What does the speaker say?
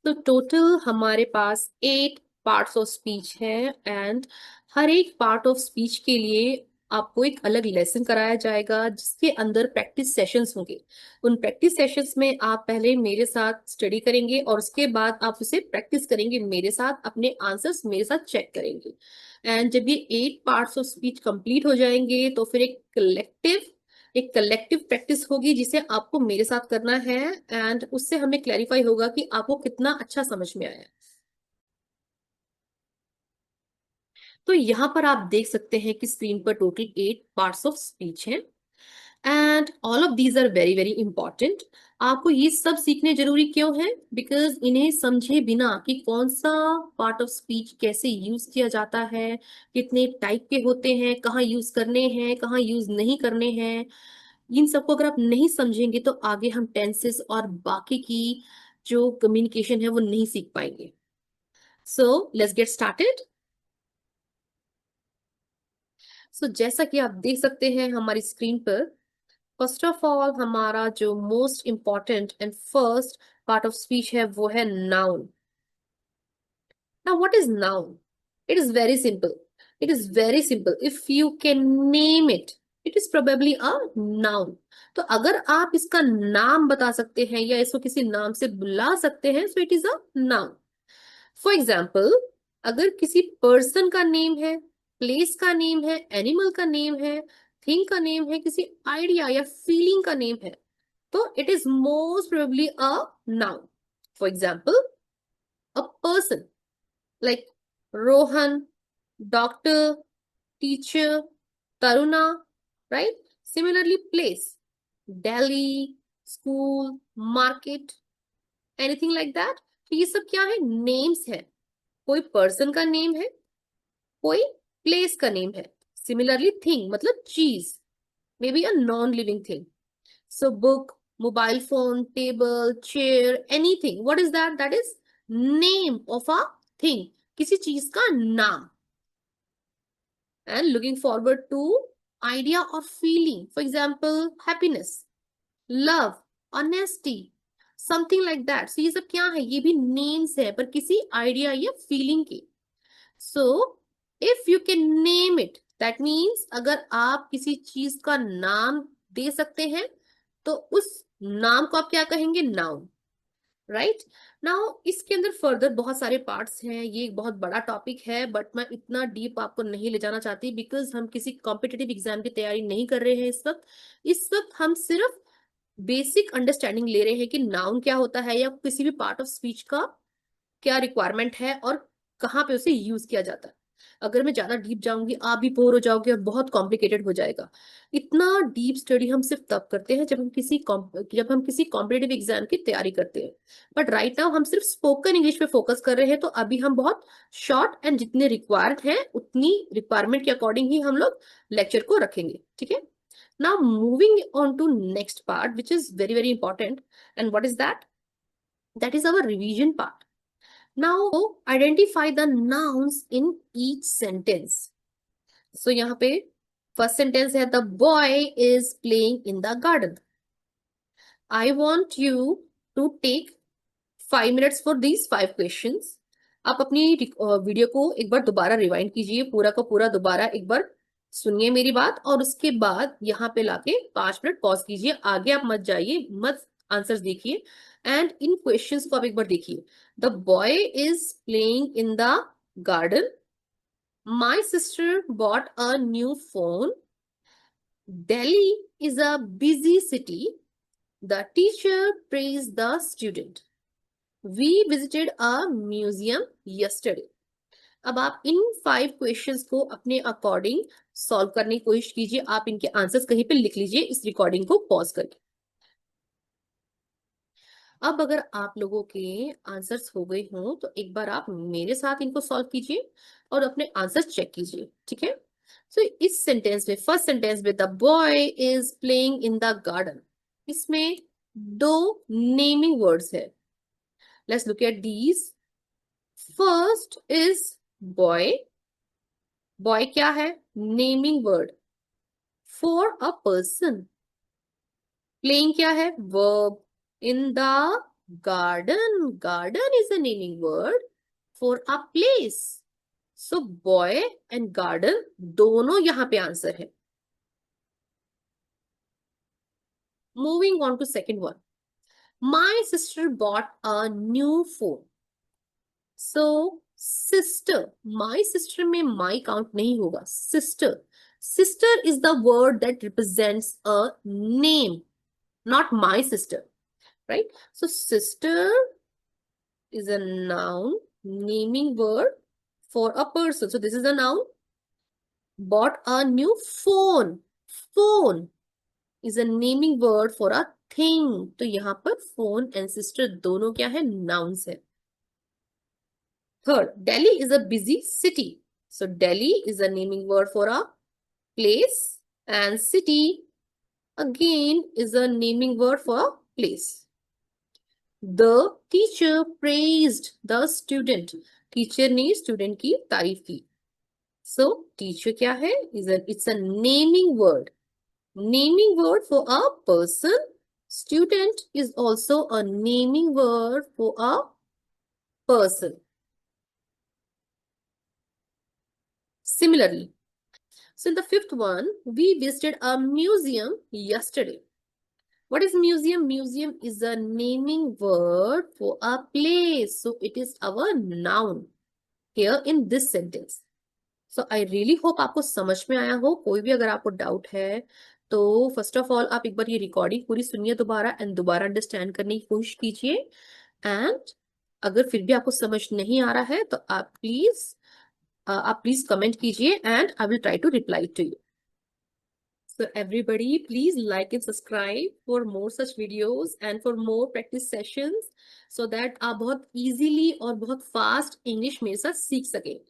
तो टोटल हमारे पास 8 parts of speech है। एंड हर एक पार्ट ऑफ स्पीच के लिए आपको एक अलग लेसन कराया जाएगा, जिसके अंदर प्रैक्टिस सेशंस होंगे। उन प्रैक्टिस सेशंस में आप पहले मेरे साथ स्टडी करेंगे और उसके बाद आप उसे प्रैक्टिस करेंगे मेरे साथ, अपने आंसर्स मेरे साथ चेक करेंगे। एंड जब ये 8 पार्ट्स ऑफ स्पीच कंप्लीट हो जाएंगे तो फिर एक कलेक्टिव प्रैक्टिस होगी, जिसे आपको मेरे साथ करना है। एंड उससे हमें क्लैरिफाई होगा कि आपको कितना अच्छा समझ में आया। तो यहाँ पर आप देख सकते हैं कि स्क्रीन पर टोटल 8 पार्ट्स ऑफ स्पीच हैं। And all of these are very very important. आपको ये सब सीखने जरूरी क्यों है? बिकॉज इन्हें समझे बिना कि कौन सा पार्ट ऑफ स्पीच कैसे यूज किया जाता है, कितने टाइप के होते हैं, कहाँ यूज करने हैं, कहाँ यूज नहीं करने हैं, इन सबको अगर आप नहीं समझेंगे तो आगे हम टेंसेस और बाकी की जो कम्युनिकेशन है वो नहीं सीख पाएंगे। So let's get started. So जैसा कि आप देख सकते हैं हमारी स्क्रीन पर, फर्स्ट ऑफ ऑल हमारा जो most important and first part of speech है वो है noun. Now what is noun? It is very simple. It is very simple. If you can name it, it is probably a noun. तो अगर आप इसका नाम बता सकते हैं या इसको किसी नाम से बुला सकते हैं, so it is a noun. For example, अगर किसी पर्सन का नेम है, प्लेस का नेम है, एनिमल का नेम है, थिंग का नेम है, किसी आइडिया या फीलिंग का नेम है, तो it is most probably a noun. For example, a person like Rohan, doctor, teacher, Taruna, right? Similarly, place, Delhi, school, market, anything like that. तो ये सब क्या है? नेम्स है। कोई पर्सन का नेम है, कोई प्लेस का नेम है। सिमिलरली थिंग मतलब चीज, may be a non living thing. So book, mobile phone, table, chair, anything, what is that? That is name of a thing, किसी चीज का नाम। And looking forward to idea or feeling. For example, happiness, love, honesty, something like that. So ये सब क्या है? ये भी names है, पर किसी idea या feeling की। So if you can name it, that means अगर आप किसी चीज का नाम दे सकते हैं तो उस नाम को आप क्या कहेंगे? नाउन। राइट। नाउ इसके अंदर फर्दर बहुत सारे पार्ट्स हैं, ये एक बहुत बड़ा टॉपिक है, बट मैं इतना डीप आपको नहीं ले जाना चाहती, बिकॉज हम किसी कॉम्पिटिटिव एग्जाम की तैयारी नहीं कर रहे हैं इस वक्त। इस वक्त हम सिर्फ बेसिक अंडरस्टैंडिंग ले रहे हैं कि नाउन क्या होता है या किसी भी पार्ट ऑफ स्पीच का क्या रिक्वायरमेंट है और कहाँ पे उसे यूज किया जाता है। अगर मैं ज्यादा डीप जाऊंगी आप भी बोर हो जाओगे और बहुत कॉम्प्लिकेटेड हो जाएगा। इतना डीप स्टडी हम सिर्फ तब करते हैं जब हम किसी कॉम्पिटेटिव एग्जाम की तैयारी करते हैं। बट राइट नाउ हम सिर्फ स्पोकन इंग्लिश पे फोकस कर रहे हैं, तो अभी हम बहुत शॉर्ट एंड जितने रिक्वायर्ड हैं उतनी रिक्वायरमेंट के अकॉर्डिंग ही हम लोग लेक्चर को रखेंगे। ठीक है। Now moving on to next part which is very very important. And what is that? That is our revision part. Now identify the nouns in each sentence. So यहाँ पे first sentence है the boy is playing in the garden. I want you to take 5 minutes for these 5 questions. आप अपनी video को एक बार दोबारा rewind कीजिए, पूरा का पूरा दोबारा एक बार सुनिए मेरी बात, और उसके बाद यहाँ पे लाके 5 मिनट पॉज कीजिए। आगे आप मत जाइए, मत आंसर्स देखिए, एंड इन क्वेश्चंस को आप एक बार देखिए। The boy is playing in the garden. My sister bought a new phone. Delhi is a busy city. The teacher praised the student. We visited a museum yesterday. अब आप इन 5 questions को अपने according solve करने की कोशिश कीजिए। आप इनके आंसर्स कहीं पे लिख लीजिए इस रिकॉर्डिंग को पॉज करके। अब अगर आप लोगों के आंसर्स हो गए हों तो एक बार आप मेरे साथ इनको सॉल्व कीजिए और अपने आंसर्स चेक कीजिए। ठीक है। सो इस सेंटेंस में, फर्स्ट सेंटेंस में, the boy is playing in the garden, इसमें 2 नेमिंग वर्ड्स है। Let's look at these. First is boy. Boy क्या है? Naming word for a person. Playing क्या है? Verb in the Garden. Garden is a naming word for a place. So boy and garden दोनों यहाँ पे answer है. Moving on to second one. My sister bought a new phone. So sister, my sister में my count नहीं होगा. Sister. Sister is the word that represents a name, not my sister, right? So sister is a noun, naming word for a person. So this is a noun. Bought a new phone. Phone is a naming word for a thing. तो यहाँ पर phone and sister दोनों क्या है? Nouns है. Third, Delhi is a busy city. So Delhi is a naming word for a place, and city again is a naming word for a place. The teacher praised the student. Teacher ने student की तारीफ की. So teacher क्या है? It's a naming word. Naming word for a person. Student is also a naming word for a person. Similarly, so in the fifth one, we visited a museum yesterday. What is museum? Museum is a naming word for a place. So it is our noun here in this sentence. So I really hope आपको समझ में आया हो. कोई भी अगर आपको doubt है तो फर्स्ट ऑफ ऑल आप एक बार ये रिकॉर्डिंग पूरी सुनिए दोबारा एंड दोबारा अंडरस्टैंड करने की कोशिश कीजिए. एंड अगर फिर भी आपको समझ नहीं आ रहा है तो आप प्लीज कमेंट कीजिए and I will try to reply to you. So everybody, please like and subscribe for more such videos and for more practice sessions so that आप बहुत easily और बहुत fast English मेरे साथ सीख सकें.